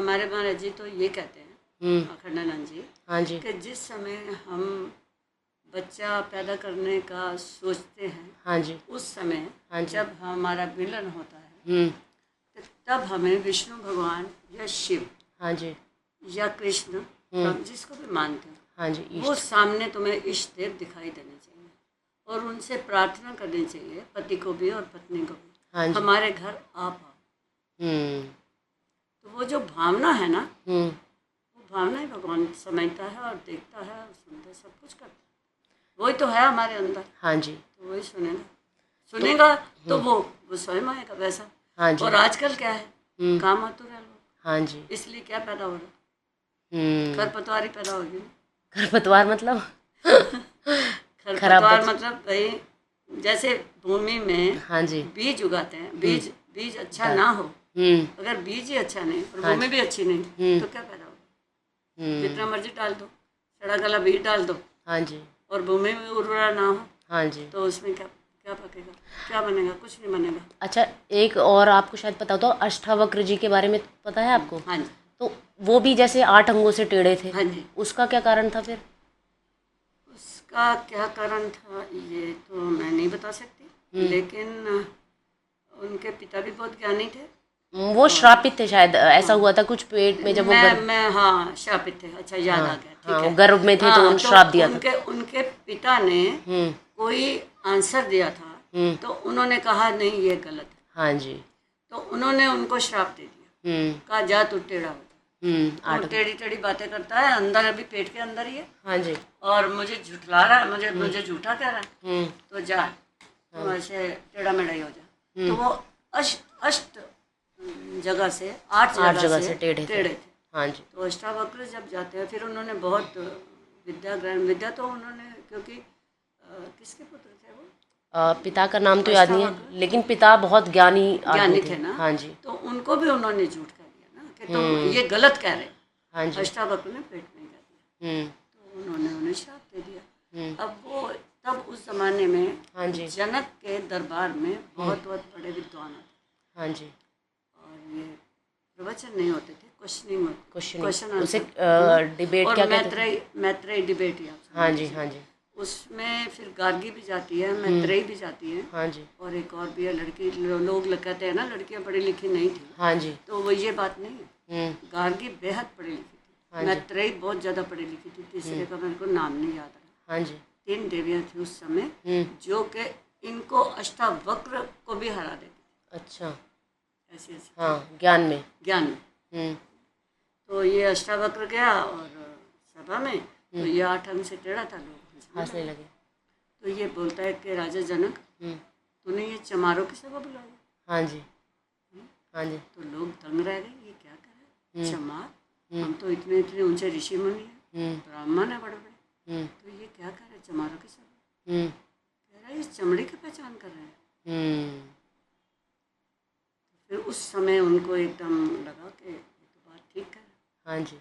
हमारे महाराज जी तो ये कहते हैं, अखंडानंद जी, हाँ जी, कि जिस समय हम बच्चा पैदा करने का सोचते हैं, हाँ जी, उस समय हाँ जी, जब हमारा मिलन होता है, तो तब हमें विष्णु भगवान या शिव हाँ जी, या कृष्ण, आप जिसको भी मानते हो, हाँ जी, वो ईस्ट, सामने तुम्हें इष्ट देव दिखाई देने चाहिए और उनसे प्रार्थना करनी चाहिए, पति को भी और पत्नी को भी, हाँ जी, हमारे घर आप आओ। हम्म, तो वो जो भावना है ना, हम्म, वो भावना ही भगवान समझता है और देखता है और सुनता है, सब कुछ करता है। वही तो है हमारे अंदर, हाँ जी, तो वही सुनेगा तो वो स्वयं आएगा वैसा। हाँ जी, और आजकल क्या है, काम आतुर है लोग, हाँ जी, इसलिए क्या पैदा हो रहा है, हम्म, खरपतवार ही पैदा होगी। खरपतवार मतलब खराब खरपतवार बच, मतलब भाई, जैसे भूमि में हाँ जी, बीज उगाते हैं, बीज अच्छा दाल, ना हो, हम्म, अगर बीज ही अच्छा नहीं और हाँ भूमि जी, भी अच्छी नहीं, तो क्या पैदा होगा। जितना हम्म, मर्जी डाल दो, सड़ा गला बीज डाल दो, हाँ जी, और भूमि में उर्वरा ना हो, हाँ जी। तो उसमें क्या क्या पकेगा, क्या बनेगा, कुछ नहीं बनेगा। अच्छा, एक और आपको शायद पता हो तो अष्टावक्र जी के बारे में पता है आपको? हाँ जी, तो वो भी जैसे 8 अंगों से टेढ़े थे, हाँ जी। उसका क्या कारण था फिर? उसका क्या कारण था ये तो मैं नहीं बता सकती, लेकिन उनके पिता भी बहुत ज्ञानी थे। वो श्रापित थे शायद, ऐसा हाँ, हुआ था कुछ पेट में जब वो गर्भ, मैं हाँ शापित थे, अच्छा याद हाँ आ गया, हाँ, ठीक वो है। गर्भ में थे तो हाँ, उन तो श्राप दिया था। उनके उनके पिता ने हम्म, कोई आंसर दिया था, तो उन्होंने कहा नहीं ये गलत है, हाँ जी, तो उन्होंने उनको श्राप दे दिया, कहा जा तू टेढ़ा हो, तो 8 टेढ़ी टेढ़ी बातें करता है, अंदर अभी पेट के अंदर ही है, हाँ जी, और मुझे झुठला रहा है, मुझे झूठा कह रहा है, तो जा तुम ऐसे टेढ़ा मेढ़ा ही हो जा। तो वो अष्ट जगह से 8 8 जगह जगह से से टेढ़े थे, टेढ़े थे। हाँ जी, तो अष्टावक्र जब जाते हैं, फिर उन्होंने बहुत विद्या तो उन्होंने, क्योंकि किसके पुत्र थे वो, पिता का नाम तो याद नहीं है, अष्टावक्र लेकिन पिता बहुत ज्ञानी आदमी ज्ञानी थे, थे ना, हाँ जी, तो उनको भी उन्होंने झूठ कह दिया ना, कि तुम ये गलत कह रहे हो। हाँ जी, अष्टावक्र ने पेट में कह दिया, हम्म, तो उन्होंने उन्हें श्राप दे दिया। अब वो तब उस जमाने में हाँ जी, जनक के दरबार में बहुत बहुत बड़े विद्वान होते, हाँ जी, और ये प्रवचन नहीं होते थे, क्वेश्चनिंग होती, क्वेश्चन क्वेश्चनिंग, उसे आंसर, डिबेट और क्या कहते थे? मैत्रेयी डिबेट या हाँ जी, हाँ जी, उसमें फिर गार्गी भी जाती है, मैत्रेयी भी जाती है, हाँ जी, और एक और भी है लड़की, लोग कहते हैं ना लड़कियां पढ़ी लिखी नहीं थी, हाँ जी, तो वो ये बात नहीं है, गार्गी बेहद पढ़ी लिखी हाँ थी, जी, मैत्रेयी बहुत ज़्यादा पढ़ी लिखी थी, तीसरे का मेरे को नाम नहीं याद रहा। हाँ जी, 3 देवियाँ थी उस समय, जो कि इनको अष्टावक्र को भी हरा देती अच्छा, थी, ऐसे ऐसे हाँ, ज्ञान में, ज्ञान में। हम्म, तो ये अष्टावक्र गया और सभा में, तो ये 8 अंग से टेढ़ा था, लोग हंसने हंसने लगे। लगे, तो ये बोलता है कि राजा जनक, तूने ये चमारों की सभा बुलाई, हाँ जी, हाँ जी, तो लोग दंग रह गए, ये क्या कर रहा है चमार, हम तो इतने इतने ऊंचे ऋषि मुनि हैं, ब्राह्मण है बड़े बड़े, तो ये क्या कर रहे हैं चमारों की सभा, कह रहा है इस चमड़ी की पहचान कर रहे हैं। फिर उस समय उनको एकदम लगा कि ये तो बात ठीक है। हाँ जी,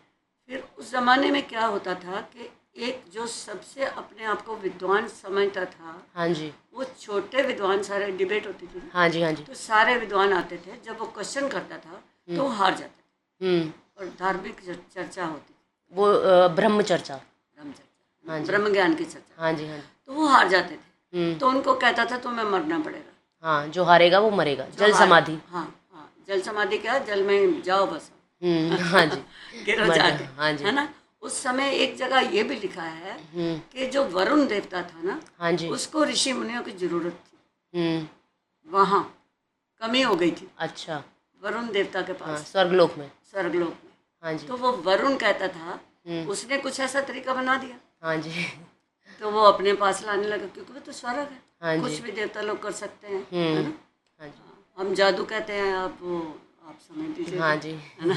फिर उस ज़माने में क्या होता था कि एक जो सबसे अपने आप को विद्वान समझता था, हाँ जी, वो छोटे विद्वान, सारे डिबेट होती थी ना, हाँ जी, हाँ जी, तो सारे विद्वान आते थे, जब वो क्वेश्चन करता था तो वो हार जाते थे, और धार्मिक चर्चा होती थी, वो ब्रह्म चर्चा, ब्रह्म चर्चा, ब्रह्म ज्ञान की चर्चा, हाँ जी, हाँ जी, तो वो हार जाते थे, तो उनको कहता था तुम्हें मरना पड़ेगा, हाँ, जो हारेगा वो मरेगा, जल समाधि, हाँ हाँ, जल समाधि, क्या जल में जाओ बस, हाँ जी, गिरो मर जाके, जा, हाँ जी, है ना। उस समय एक जगह ये भी लिखा है कि जो वरुण देवता था ना, हाँ जी, उसको ऋषि मुनियों की जरूरत थी, हम्म, वहाँ कमी हो गई थी अच्छा, वरुण देवता के हाँ, पास, स्वर्गलोक में, स्वर्गलोक में। हाँ जी, तो वो वरुण कहता था, उसने कुछ ऐसा तरीका बना दिया, हाँ जी, तो वो अपने पास लाने लगा, क्योंकि वो तो स्वर्ग है, हाँ जी, कुछ भी देवता लोग कर सकते हैं, है ना। हाँ जी, हम जादू कहते हैं, आप समझ लीजिए, हाँ जी, है ना।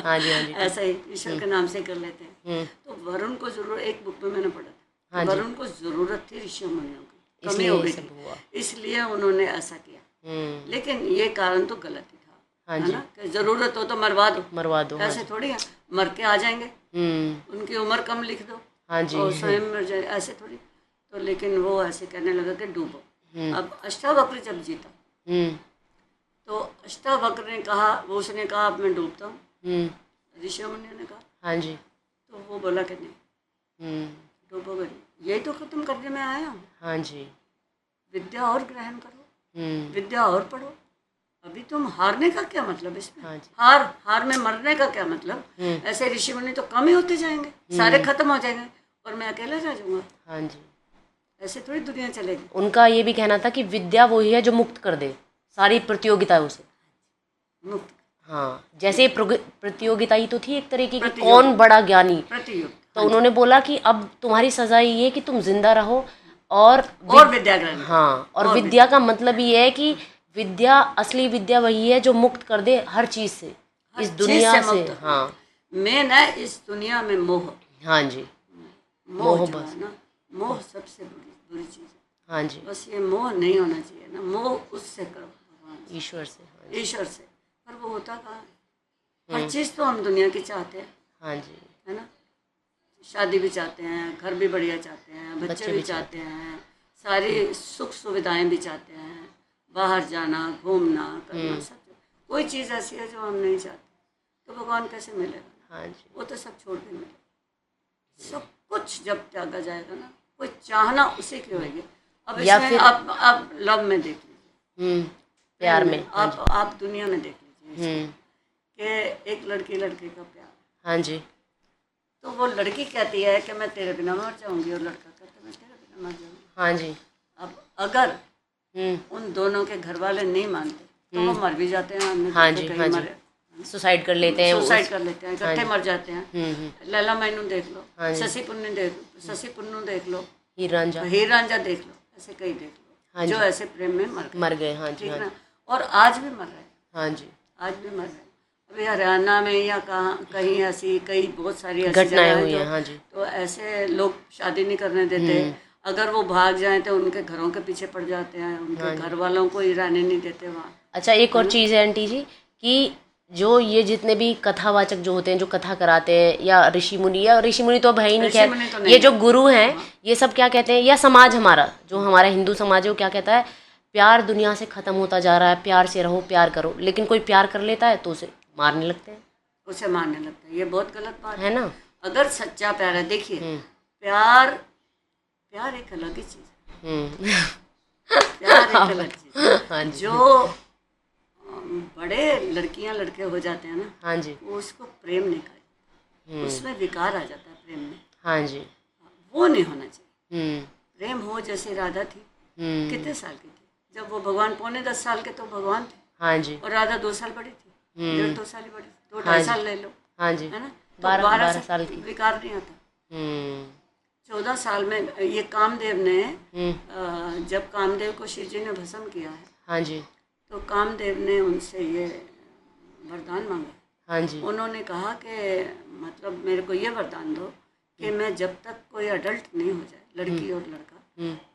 हाँ जी, हाँ जी, ऐसा ही ईश्वर के नाम से कर लेते हैं। तो वरुण को जरूर, एक बुक में मैंने पढ़ा था, हाँ जी, वरुण को जरूरत थी ऋषि मुनियों की, कमी इसलिए हो ये गई सब थी, हुआ, इसलिए उन्होंने ऐसा किया। लेकिन ये कारण तो गलत ही था, हाँ है जी, ना, कि जरूरत हो तो मरवा दो, मरवा दो, हाँ ऐसे जी, थोड़ी है मर के आ जाएंगे, उनकी उम्र कम लिख दो हाँ जी, और स्वयं मर जाए, ऐसे थोड़ी। तो लेकिन वो ऐसे कहने लगा कि डूबो। अब अष्टावक्र जब जीता, तो अष्टावक्र ने कहा, वो उसने कहा अब मैं डूबता हूँ, ऋषि मुनियों ने कहा। हाँ जी। तो वो बोला कि नहीं, डूबोगे नहीं, यही तो खत्म करने में आया हूँ। हाँ जी। विद्या और ग्रहण करो, विद्या और पढ़ो। अभी तुम हारने का क्या मतलब इसमें? हाँ जी। हार में मरने का क्या मतलब? ऐसे ऋषि मुनि तो कम ही होते जाएंगे, सारे खत्म हो जाएंगे और मैं अकेला रह जाऊंगा। हाँ जी। ऐसे थोड़ी दुनिया चलेगी। उनका ये भी कहना था कि विद्या वही है जो मुक्त कर दे सारी प्रतियोगिताओं से। मुक्त। हाँ, जैसे प्रतियोगिता ही तो थी एक तरीके की, प्रतियोगिता। कौन बड़ा ज्ञानी। प्रतियोगिता। तो उन्होंने बोला कि अब तुम्हारी सजा ये है कि तुम जिंदा रहो और विद्या ग्रहण। हाँ, और विद्या का मतलब ये है कि विद्या, असली विद्या वही है जो मुक्त कर दे हर चीज से, इस दुनिया से। हाँ, मेन है इस दुनिया में मोह। हाँ जी। मोह जो है ना, मोह सबसे बुरी चीज है। हाँ जी। बस ये मोह नहीं होना चाहिए ना, मोह उससे करो, भगवान से, ईश्वर से। ईश्वर से। पर वो होता कहाँ है? हर चीज़ तो हम दुनिया की चाहते हैं। हाँ जी। है ना, शादी भी चाहते हैं, घर भी बढ़िया चाहते हैं, बच्चे भी चाहते हैं, सारी सुख सुविधाएं भी चाहते हैं, बाहर जाना, घूमना, करना, सब। कोई चीज़ ऐसी है जो हम नहीं चाहते, तो भगवान कैसे मिलेगा? हाँ जी। वो तो सब छोड़ के मिलेगा। सब कुछ जब त्यागा जाएगा ना, कोई चाहना उसी की होगी। अब इसमें आप लव में देख लीजिए, प्यार में, आप दुनिया में देख लीजिए कि एक लड़की लड़के का प्यार। हाँ जी। तो वो लड़की कहती है कि मैं तेरे बिना मर जाऊंगी और लड़का कहता है मैं तेरे बिना मर जाऊंगी। हाँ जी। अब अगर उन दोनों के घर वाले नहीं मानते तो वो मर भी जाते हैं। हमने हाँ जी। हाँ जी। सुसाइड कर लेते हैं, सुसाइड कर लेते हैं, इकट्ठे मर जाते हैं। लैला मजनू देख लो, शशि पुन्नू देख लो, हीर रांझा देख लो, ऐसे कई देख लो जो ऐसे प्रेम में मर गए। हाँ जी। ठीक ना, और आज भी मर रहे हैं। हाँ जी। आज भी मर रहे हैं। अभी हरियाणा में या कहीं ऐसी बहुत सारी ऐसी घटनाएं हुई हैं हैं। हाँ जी। तो ऐसे लोग शादी नहीं करने देते। अगर वो भाग जाएं तो उनके घरों के पीछे पड़ जाते हैं, उनके घर वालों को ही रहने नहीं देते वहाँ। अच्छा, एक और चीज़ है आंटी जी कि जो ये जितने भी कथावाचक जो होते हैं, जो कथा कराते हैं, या ऋषि मुनि तो अब है ही नहीं, खैर ये जो गुरु हैं ये सब क्या कहते हैं, या समाज हमारा जो हमारा हिंदू समाज है वो क्या कहता है, प्यार दुनिया से ख़त्म होता जा रहा है, प्यार से रहो, प्यार करो। लेकिन कोई प्यार कर लेता है तो उसे मारने लगते हैं, उसे मारने लगते हैं। ये बहुत गलत बात है ना। अगर सच्चा प्यार है, देखिए प्यार एक अलग ही चीज़ है। प्यार एक अलग चीज़ है। जो बड़े लड़कियां लड़के हो जाते हैं ना, हाँ जी, वो उसको प्रेम नहीं करे, उसमें विकार आ जाता है प्रेम में। हाँ जी, वो नहीं होना चाहिए। प्रेम हो जैसे राधा थी, कितने साल की थी जब वो भगवान, 10 साल के तो भगवान थे। हाँ जी। और राधा 2 साल बड़ी थी, 1.5-2 साल ही बड़ी थी, 2-2.5 साल ले लो। हाँ जी, है ना, तो 12 साल की। विकार नहीं आता। 14 साल में ये कामदेव ने जब कामदेव को शिव जी ने भस्म किया है, हाँ जी, तो कामदेव ने उनसे ये वरदान मांगा। हाँ जी। उन्होंने कहा कि मतलब मेरे को ये वरदान दो कि मैं जब तक कोई अडल्ट नहीं हो जाए, लड़की और लड़का,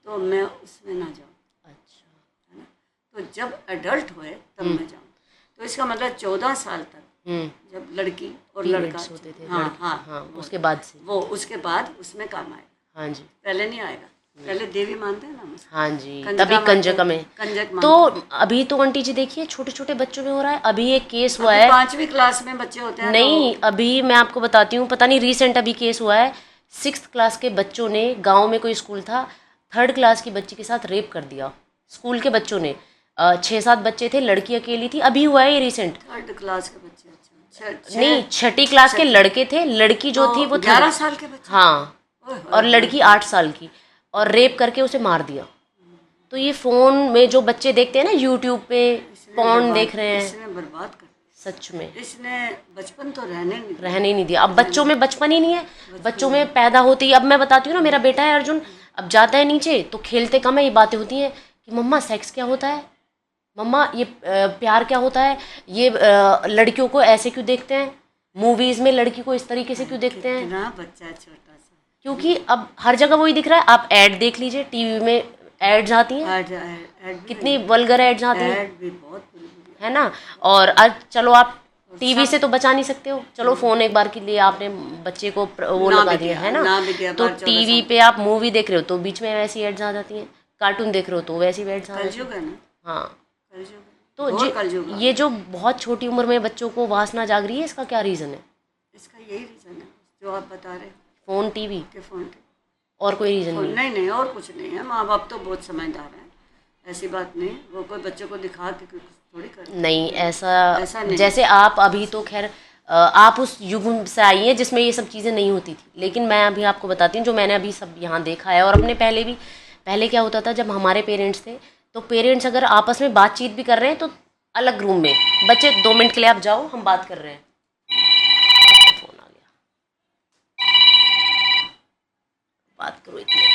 तो मैं उसमें ना जाऊँ। अच्छा, है ना, तो जब अडल्ट हुए तब मैं जाऊँ। तो इसका मतलब 14 साल तक जब लड़की और लड़का होते थे, हाँ, उसके बाद से उसके बाद उसमें काम आएगा। हाँ जी, पहले नहीं आएगा। पहले देवी मानते हैं ना, हाँ जी, तभी कंजक में। तो अभी तो आंटी जी देखिए छोटे छोटे बच्चों में हो रहा है। अभी एक केस हुआ है, 5वीं क्लास में बच्चे होते हैं। नहीं, अभी मैं आपको बताती हूँ, पता नहीं रिसेंट अभी केस हुआ है। 6th क्लास के बच्चों ने, गांव में कोई स्कूल था, 3rd क्लास की बच्ची के साथ रेप कर दिया। स्कूल के बच्चों ने, 6-7 बच्चे थे, लड़की अकेली थी। अभी हुआ है ये रिसेंट। 3rd क्लास के बच्चे? नहीं, 6ठी क्लास के लड़के थे, लड़की जो थी वो 11 साल के बच्चे। हाँ, और लड़की 8 साल की, और रेप करके उसे मार दिया। तो ये फ़ोन में जो बच्चे देखते हैं ना, यूट्यूब पे पॉर्न देख रहे हैं, इसने बर्बाद कर, सच में इसने बचपन तो रहने नहीं दिया। अब बच्चों में बचपन ही नहीं है, बच्चों में पैदा होती है। अब मैं बताती हूँ ना, मेरा बेटा है अर्जुन, अब जाता है नीचे तो खेलते कम है, ये बातें होती हैं कि मम्मा सेक्स क्या होता है, मम्मा ये प्यार क्या होता है, ये लड़कियों को ऐसे क्यों देखते हैं, मूवीज़ में लड़की को इस तरीके से क्यों देखते हैं। बच्चा छोटा सा, क्योंकि अब हर जगह वही दिख रहा है। आप ऐड देख लीजिए, टीवी में एड्स आती हैं, कितनी वल्गर एड्स आती हैं, है ना। और आज चलो आप टीवी से तो बचा नहीं सकते हो, चलो फ़ोन एक बार के लिए आपने बच्चे को वो लगा दिया, है ना, तो टीवी पे आप मूवी देख रहे हो तो बीच में वैसी एड्स आ जाती हैं, कार्टून देख रहे हो तो वैसी एड्स आ जाती हैं। हाँ, तो घोर कलयुग आ ये जो बहुत छोटी उम्र में बच्चों को वासना जाग रही है, इसका क्या रीज़न है? इसका यही रीज़न है जो आप बता रहे फ़ोन, टीवी, के फ़ोन के और कोई रीज़न फ़ोन नहीं? नहीं नहीं और कुछ नहीं है। माँ बाप तो बहुत समझदार हैं, ऐसी बात नहीं। वो कोई बच्चे को दिखा के कुछ थोड़ी करते नहीं, ऐसा ऐसा नहीं। जैसे आप अभी तो खैर आप उस युग से आई हैं जिसमें ये सब चीज़ें नहीं होती थी, लेकिन मैं अभी आपको बताती हूँ जो मैंने अभी सब यहाँ देखा है। और अपने पहले क्या होता था जब हमारे पेरेंट्स थे, तो पेरेंट्स अगर आपस में बातचीत भी कर रहे हैं तो अलग रूम में, बच्चे 2 मिनट के लिए आप जाओ, हम बात कर रहे हैं, फ़ोन आ गया, बात करो इतने